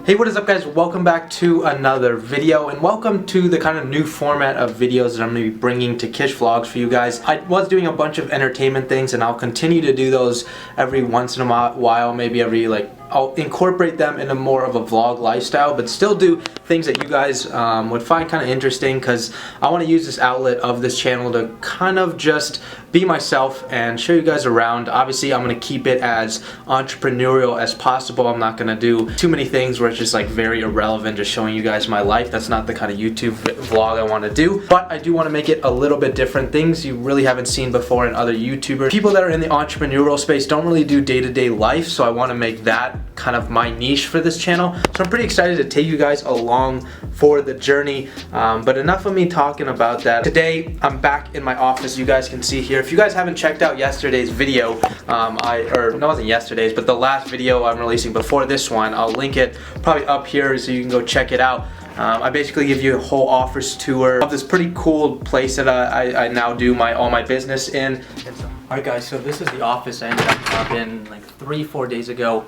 Hey, what is up guys? Welcome back to another video and welcome to the kind of new format of videos that I'm going to be bringing to Kish Vlogs for you guys. I was doing a bunch of entertainment things and I'll continue to do those every once in a while, maybe I'll incorporate them into more of a vlog lifestyle, but still do things that you guys would find kind of interesting, because I want to use this outlet of this channel to kind of just be myself and show you guys around. Obviously, I'm going to keep it as entrepreneurial as possible. I'm not going to do too many things where it's just like very irrelevant, just showing you guys my life. That's not the kind of YouTube vlog I want to do, but I do want to make it a little bit different. Things you really haven't seen before in other YouTubers. People that are in the entrepreneurial space don't really do day-to-day life, so I want to make that kind of my niche for this channel. So I'm pretty excited to take you guys along for the journey, but enough of me talking about that. Today I'm back in my office. You guys can see here, if you guys haven't checked out yesterday's video, no, it wasn't yesterday's, but the last video I'm releasing before this one, I'll link it probably up here so you can go check it out. I basically give you a whole office tour of this pretty cool place that I now do all my business in. Alright guys, so this is the office I ended up in like 3-4 days ago.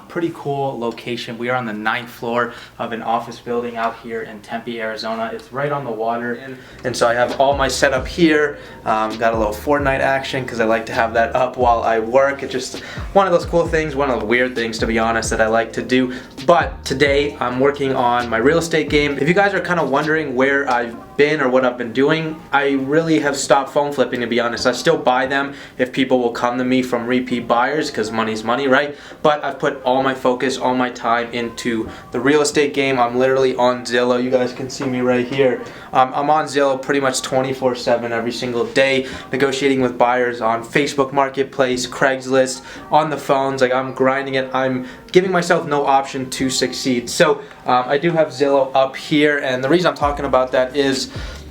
Pretty cool location. We are on the 9th floor of an office building out here in Tempe, Arizona. It's right on the water, and so I have all my setup here. Got a little Fortnite action because I like to have that up while I work. It's just one of those cool things, one of the weird things, to be honest, that I like to do. But today I'm working on my real estate game. If you guys are kind of wondering where I've been or what I've been doing, I really have stopped phone flipping, to be honest. I still buy them if people will come to me from repeat buyers, because money's money, right? But I've put all my focus, all my time into the real estate game. I'm literally on Zillow. You guys can see me right here. I'm on Zillow pretty much 24/7 every single day, negotiating with buyers on Facebook Marketplace, Craigslist, on the phones. Like, I'm grinding it. I'm giving myself no option to succeed. So I do have Zillow up here, and the reason I'm talking about that is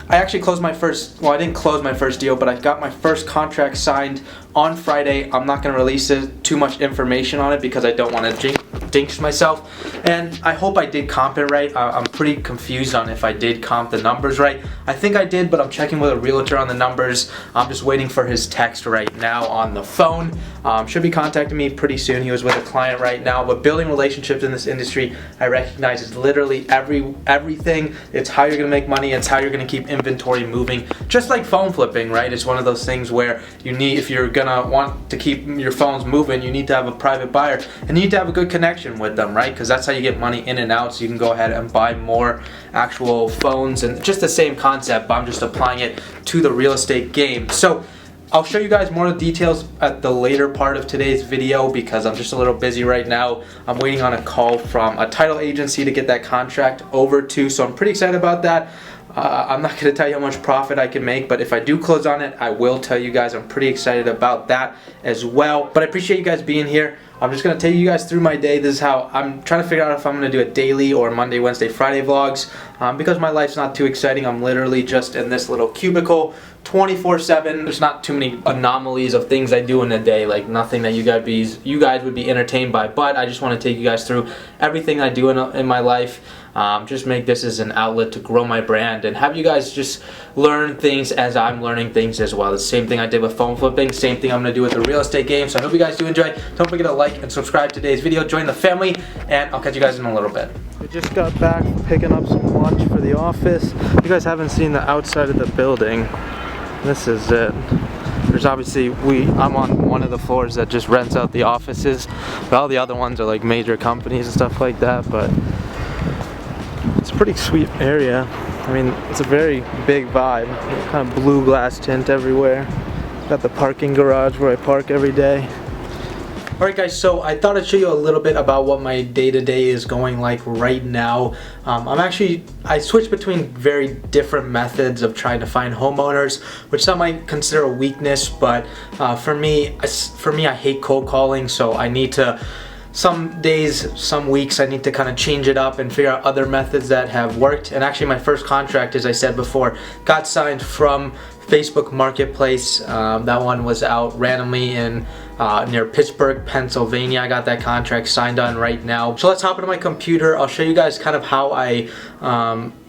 I actually closed my first, well, I didn't close my first deal, but I got my first contract signed on Friday. I'm not going to release too much information on it because I don't want to jinx myself, and I hope I did comp it right. I'm pretty confused on if I did comp the numbers right. I think I did, but I'm checking with a realtor on the numbers. I'm just waiting for his text right now on the phone. Should be contacting me pretty soon. He was with a client right now, but building relationships in this industry, I recognize, is literally everything. It's how you're going to make money. It's how you're going to keep inventory moving, just like phone flipping, right? It's one of those things where you need, if you're gonna want to keep your phones moving, you need to have a private buyer, and you need to have a good connection with them, right? Because that's how you get money in and out, so you can go ahead and buy more actual phones. And just the same concept, but I'm just applying it to the real estate game. So I'll show you guys more details at the later part of today's video because I'm just a little busy right now. I'm waiting on a call from a title agency to get that contract over to, so I'm pretty excited about that. I'm not going to tell you how much profit I can make, but if I do close on it, I will tell you guys. I'm pretty excited about that as well. But I appreciate you guys being here. I'm just going to take you guys through my day. This is how I'm trying to figure out if I'm going to do a daily or Monday, Wednesday, Friday vlogs. Because my life's not too exciting. I'm literally just in this little cubicle 24/7. There's not too many anomalies of things I do in a day, like nothing that you guys would be entertained by. But I just want to take you guys through everything I do in my life. Just make this as an outlet to grow my brand and have you guys just learn things as I'm learning things as well. The same thing I did with phone flipping, same thing I'm going to do with the real estate game. So I hope you guys do enjoy. Don't forget to like and subscribe to today's video. Join the family, and I'll catch you guys in a little bit. We just got back from picking up some lunch for the office. You guys haven't seen the outside of the building. This is it. There's obviously, I'm on one of the floors that just rents out the offices, but all the other ones are like major companies and stuff like that. But it's a pretty sweet area. I mean, it's a very big vibe. Kind of blue glass tint everywhere. Got the parking garage where I park every day. Alright guys, so I thought I'd show you a little bit about what my day-to-day is going like right now. I switch between very different methods of trying to find homeowners, which some might consider a weakness, but for me, I hate cold calling, so I need to, some days, some weeks, I need to kind of change it up and figure out other methods that have worked. And actually my first contract, as I said before, got signed from Facebook Marketplace. That one was out randomly in near Pittsburgh, Pennsylvania. I got that contract signed on right now. So let's hop into my computer. I'll show you guys kind of how I,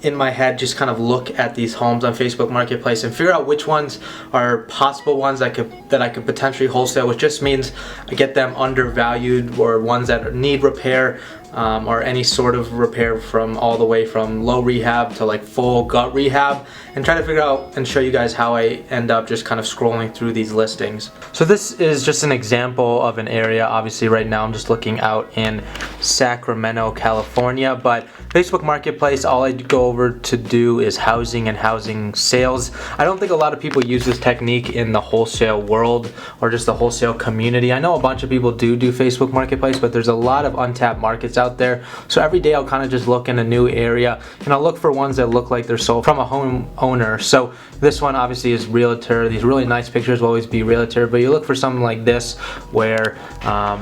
in my head, just kind of look at these homes on Facebook Marketplace and figure out which ones are possible ones that I could potentially wholesale, which just means I get them undervalued, or ones that need repair, or any sort of repair, from all the way from low rehab to like full gut rehab, and try to figure out and show you guys how I end up just kind of scrolling through these listings. So this is just an example of an area. Obviously right now I'm just looking out in Sacramento, California, but Facebook Marketplace, all I go over to do is housing and housing sales. I don't think a lot of people use this technique in the wholesale world or just the wholesale community. I know a bunch of people do Facebook Marketplace, but there's a lot of untapped markets out there. So every day I'll kind of just look in a new area, and I'll look for ones that look like they're sold from a home owner. So this one obviously is realtor. These really nice pictures will always be realtor, but you look for something like this where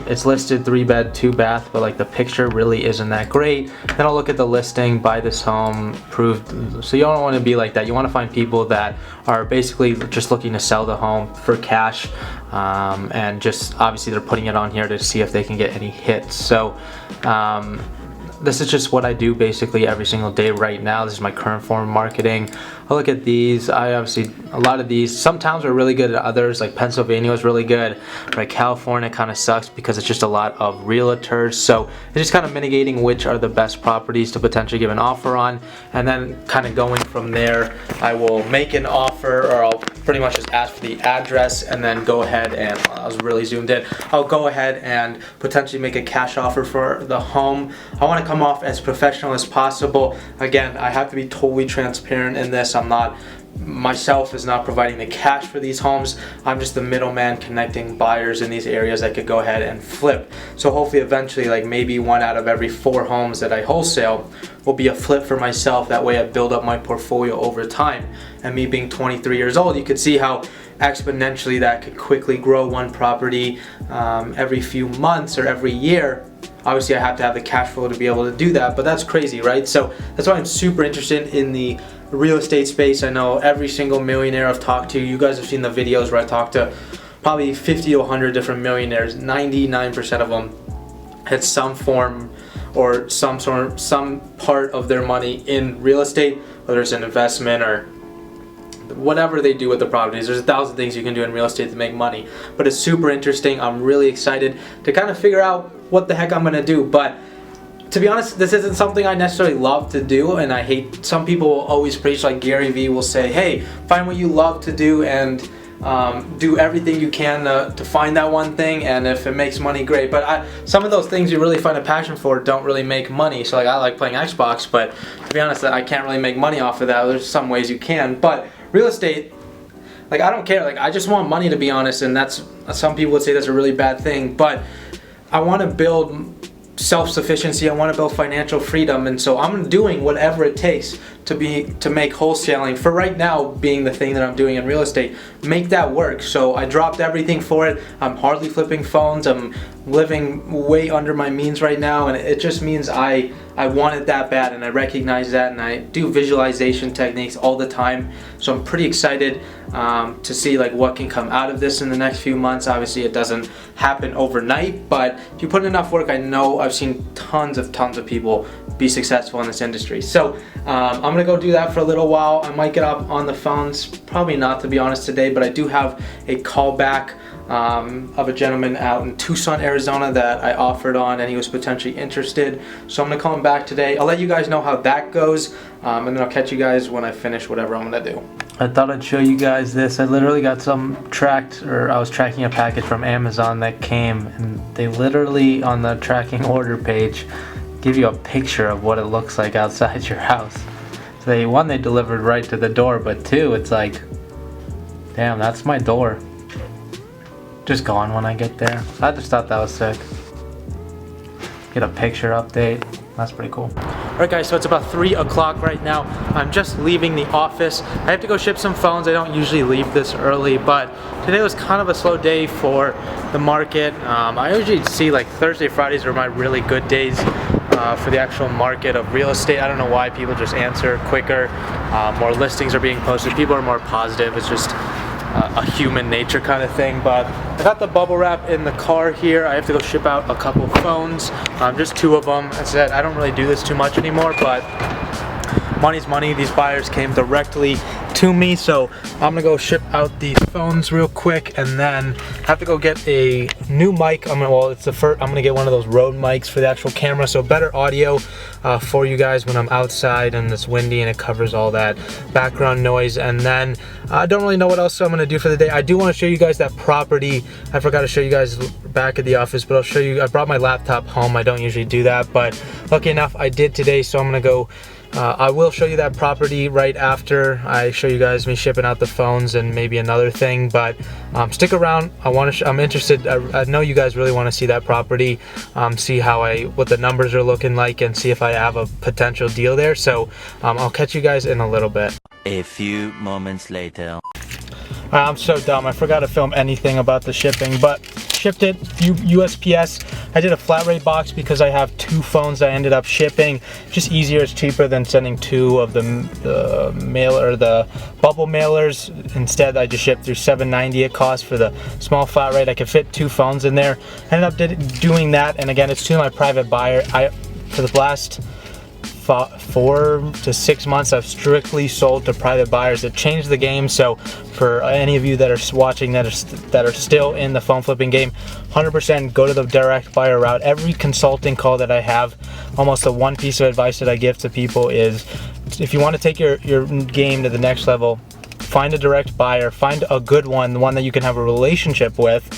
it's listed 3-bed, 2-bath, but like the picture really isn't that great. Then I'll look at the listing, buy this home, approved. So you don't want to be like that. You want to find people that are basically just looking to sell the home for cash, and just obviously they're putting it on here to see if they can get any hits. So this is just what I do basically every single day right now. This is my current form of marketing. I look at these. I obviously, a lot of these, some towns are really good at others, like Pennsylvania is really good, right? California kind of sucks because it's just a lot of realtors. So it's just kind of mitigating which are the best properties to potentially give an offer on, and then kind of going from there. I will make an offer, or I'll pretty much just ask for the address and then go ahead and, I was really zoomed in, I'll go ahead and potentially make a cash offer for the home. I want to come off as professional as possible. Again, I have to be totally transparent in this. I'm not, myself is not providing the cash for these homes. I'm just the middleman connecting buyers in these areas that could go ahead and flip. So hopefully eventually, like maybe 1 out of every 4 homes that I wholesale will be a flip for myself. That way I build up my portfolio over time. And me being 23 years old, you could see how exponentially that could quickly grow one property every few months or every year. Obviously I have to have the cash flow to be able to do that, but that's crazy, right? So that's why I'm super interested in the real estate space. I know every single millionaire I've talked to, you guys have seen the videos where I talk to probably 50 to 100 different millionaires. 99% of them had some form or some part of their money in real estate, whether it's an investment or whatever they do with the properties. There's 1,000 things you can do in real estate to make money, but it's super interesting. I'm really excited to kind of figure out what the heck I'm gonna do. But to be honest, this isn't something I necessarily love to do, and I hate, some people will always preach, like Gary Vee will say, hey, find what you love to do and do everything you can to find that one thing, and if it makes money, great. But some of those things you really find a passion for don't really make money. So like I like playing Xbox, but to be honest, I can't really make money off of that. There's some ways you can, but real estate, like I don't care. Like I just want money, to be honest, and that's, some people would say that's a really bad thing, but I want to build self-sufficiency. I want to build financial freedom, and so I'm doing whatever it takes to make wholesaling, for right now being the thing that I'm doing in real estate, make that work. So I dropped everything for it. I'm hardly flipping phones. I'm living way under my means right now, and it just means I want it that bad, and I recognize that, and I do visualization techniques all the time. So I'm pretty excited to see like what can come out of this in the next few months. Obviously it doesn't happen overnight, but if you put in enough work, I know I've seen tons of people be successful in this industry. So I'm gonna go do that for a little while. I might get up on the phones, probably not, to be honest, today, but I do have a call back of a gentleman out in Tucson, Arizona that I offered on, and he was potentially interested. So I'm gonna call him back today. I'll let you guys know how that goes, and then I'll catch you guys when I finish whatever I'm gonna do. I thought I'd show you guys this. I literally got I was tracking a package from Amazon that came, and they literally on the tracking order page give you a picture of what it looks like outside your house. So they delivered right to the door, but 2, it's like, damn, that's my door. Just gone when I get there. I just thought that was sick. Get a picture update. That's pretty cool. Alright guys, so it's about 3 o'clock right now. I'm just leaving the office. I have to go ship some phones. I don't usually leave this early, but today was kind of a slow day for the market. I usually see like Thursday, Fridays are my really good days for the actual market of real estate. I don't know why people just answer quicker. More listings are being posted. People are more positive. It's just a human nature kind of thing. But I got the bubble wrap in the car here. I have to go ship out a couple phones, just 2 of them. As I said, I don't really do this too much anymore, but money's money. These buyers came directly to me, so I'm gonna go ship out these phones real quick, and then have to go get a new mic. I'm gonna get one of those Rode mics for the actual camera, so better audio for you guys when I'm outside and it's windy and it covers all that background noise. And then I don't really know what else I'm gonna do for the day. I do want to show you guys that property. I forgot to show you guys back at the office, but I'll show you. I brought my laptop home. I don't usually do that, but lucky enough I did today, so I'm gonna go. I will show you that property right after I show you guys me shipping out the phones and maybe another thing, but stick around. I'm interested. I know you guys really want to see that property, see what the numbers are looking like, and see if I have a potential deal there. So I'll catch you guys in a little bit. A few moments later. I'm so dumb. I forgot to film anything about the shipping, but shipped it USPS. I did a flat rate box because I have 2 phones I ended up shipping. Just easier, it's cheaper than sending 2 of the bubble mailers. Instead, I just shipped through $7.90 it cost for the small flat rate. I could fit 2 phones in there. I ended up doing that, and again, it's to my private buyer. For the last 4 to 6 months, I've strictly sold to private buyers. It changed the game. So for any of you that are watching that are still in the phone flipping game, 100% go to the direct buyer route. Every consulting call that I have, almost the one piece of advice that I give to people is, if you want to take your game to the next level, find a direct buyer, find a good one, the one that you can have a relationship with.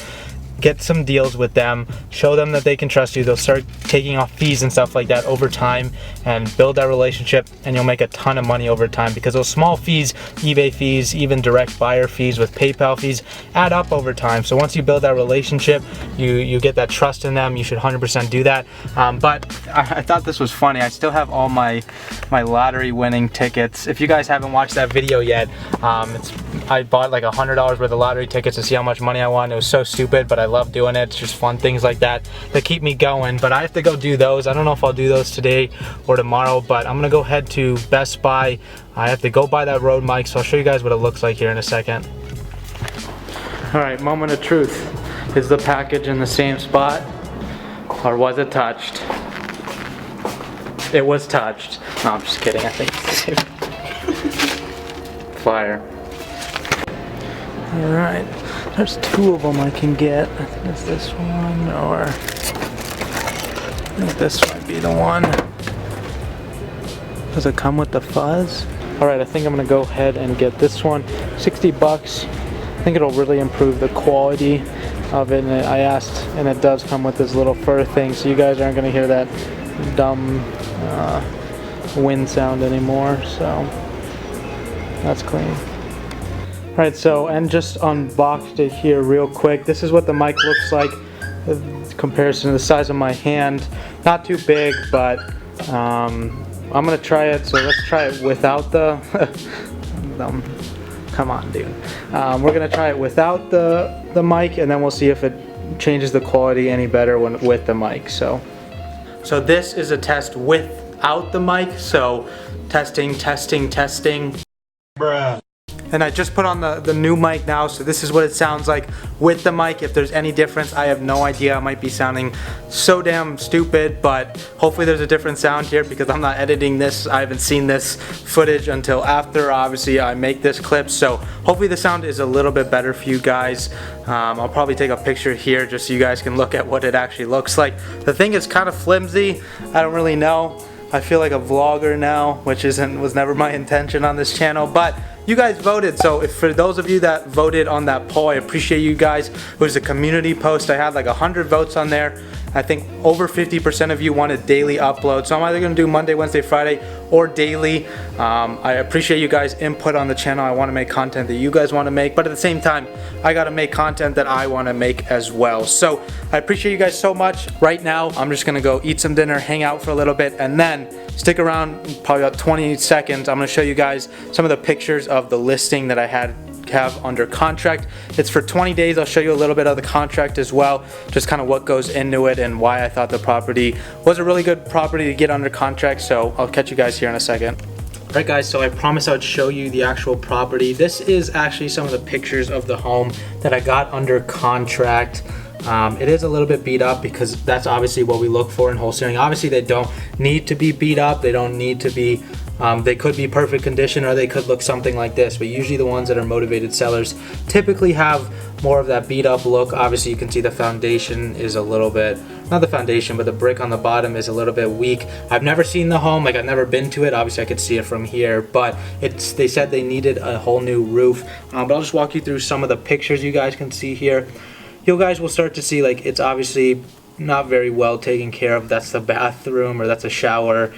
Get some deals with them, show them that they can trust you. They'll start taking off fees and stuff like that over time, and build that relationship, and you'll make a ton of money over time, because those small fees, eBay fees, even direct buyer fees with PayPal fees, add up over time. So once you build that relationship, you get that trust in them. You should 100% do that. But I thought this was funny. I still have all my lottery winning tickets. If you guys haven't watched that video yet, I bought like $100 worth of lottery tickets to see how much money I won. It was so stupid, but I love doing it. It's just fun things like that keep me going. But I have to go do those. I don't know if I'll do those today or tomorrow, but I'm gonna go head to Best Buy. I have to go buy that Rode mic, so I'll show you guys what it looks like here in a second. All right, moment of truth. Is the package in the same spot, or was it touched? It was touched. No, I'm just kidding. I think flyer. All right, there's 2 of them I can get. I think it's this one, or I think this might be the one. Does it come with the fuzz? All right, I think I'm gonna go ahead and get this one. 60 bucks. I think it'll really improve the quality of it. And I asked, and it does come with this little fur thing, so you guys aren't gonna hear that dumb wind sound anymore. So that's clean. Alright, so, and just unboxed it here real quick. This is what the mic looks like in comparison to the size of my hand. Not too big, but I'm gonna try it. So let's try it without the come on, dude. We're gonna try it without the mic, and then we'll see if it changes the quality any better with the mic. So this is a test without the mic. So testing. Bruh. And I just put on the new mic now, so this is what it sounds like with the mic. If there's any difference, I have no idea. I might be sounding so damn stupid, but hopefully there's a different sound here, because I'm not editing this. I haven't seen this footage until after, obviously, I make this clip. So hopefully the sound is a little bit better for you guys. I'll probably take a picture here just so you guys can look at what it actually looks like. The thing is kind of flimsy. I don't really know. I feel like a vlogger now, which was never my intention on this channel, but you guys voted. So for those of you that voted on that poll, I appreciate you guys. It was a community post. I had like 100 votes on there. I think over 50% of you wanted daily upload. So I'm either gonna do Monday, Wednesday, Friday, or daily. I appreciate you guys' input on the channel. I wanna make content that you guys wanna make, but at the same time, I gotta make content that I wanna make as well. So I appreciate you guys so much. Right now, I'm just gonna go eat some dinner, hang out for a little bit, and then stick around probably about 20 seconds. I'm gonna show you guys some of the pictures of the listing that I have under contract. It's for 20 days. I'll show you a little bit of the contract as well, just kind of what goes into it and why I thought the property was a really good property to get under contract. So I'll catch you guys here in a second. Alright guys, so I promised I would show you the actual property. This is actually some of the pictures of the home that I got under contract. It is a little bit beat up, because that's obviously what we look for in wholesaling. Obviously they don't need to be beat up. They don't need to be They could be perfect condition or they could look something like this, but usually the ones that are motivated sellers typically have more of that beat up look. Obviously you can see the foundation is a little bit, not the foundation, but the brick on the bottom is a little bit weak. I've never seen the home, like I've never been to it. Obviously I could see it from here, but they said they needed a whole new roof. But I'll just walk you through some of the pictures you guys can see here. You guys will start to see like it's obviously not very well taken care of. That's the bathroom, or that's a shower,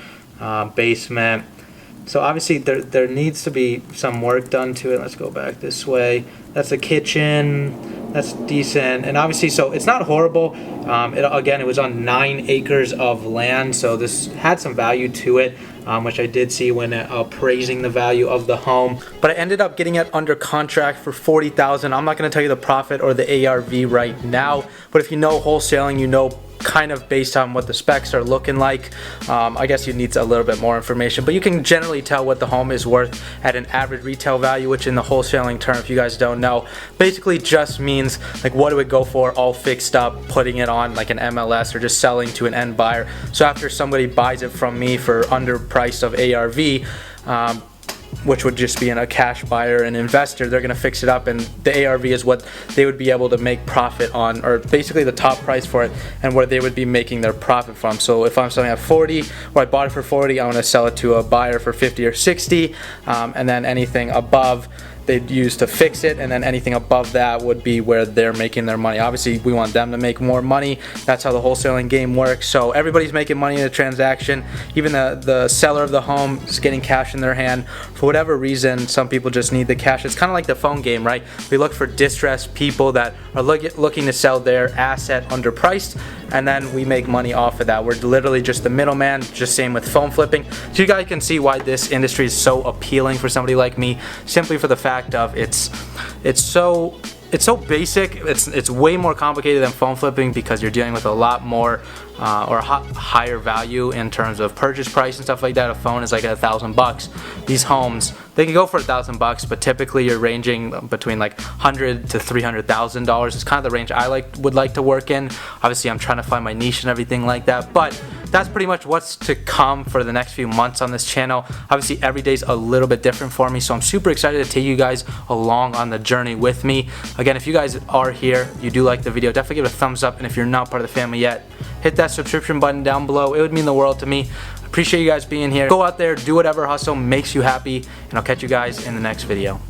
basement. So obviously there needs to be some work done to it. Let's go back this way. That's the kitchen. That's decent. And obviously, so it's not horrible. Again, it was on 9 acres of land, so this had some value to it, which I did see when appraising the value of the home. But I ended up getting it under contract for $40,000. I'm not going to tell you the profit or the ARV right now, but if you know wholesaling, you know kind of based on what the specs are looking like. I guess you need a little bit more information, but you can generally tell what the home is worth at an average retail value, which in the wholesaling term, if you guys don't know, basically just means like what it would go for all fixed up, putting it on like an MLS or just selling to an end buyer. So after somebody buys it from me for under price of ARV, which would just be a cash buyer and investor, they're going to fix it up, and the ARV is what they would be able to make profit on, or basically the top price for it and where they would be making their profit from. So if I'm selling at 40, or I bought it for 40, I want to sell it to a buyer for 50 or 60, and then anything above they'd use to fix it, and then anything above that would be where they're making their money. Obviously we want them to make more money. That's how the wholesaling game works. So everybody's making money in the transaction. Even the seller of the home is getting cash in their hand. For whatever reason, some people just need the cash. It's kind of like the phone game, right? We look for distressed people that are looking to sell their asset underpriced, and then we make money off of that. We're literally just the middleman. Just same with phone flipping. So you guys can see why this industry is so appealing for somebody like me, simply for the fact of it's so basic. It's way more complicated than phone flipping because you're dealing with a lot more or higher value in terms of purchase price and stuff like that. A phone is like $1,000. These homes, they can go for $1,000, but typically you're ranging between like $100,000 to $300,000. It's kind of the range I would like to work in. Obviously I'm trying to find my niche and everything like that, but that's pretty much what's to come for the next few months on this channel. Obviously every day's a little bit different for me, so I'm super excited to take you guys along on the journey with me. Again, if you guys are here, you do like the video, definitely give it a thumbs up, and if you're not part of the family yet, hit that subscription button down below. It would mean the world to me. Appreciate you guys being here. Go out there, do whatever hustle makes you happy, and I'll catch you guys in the next video.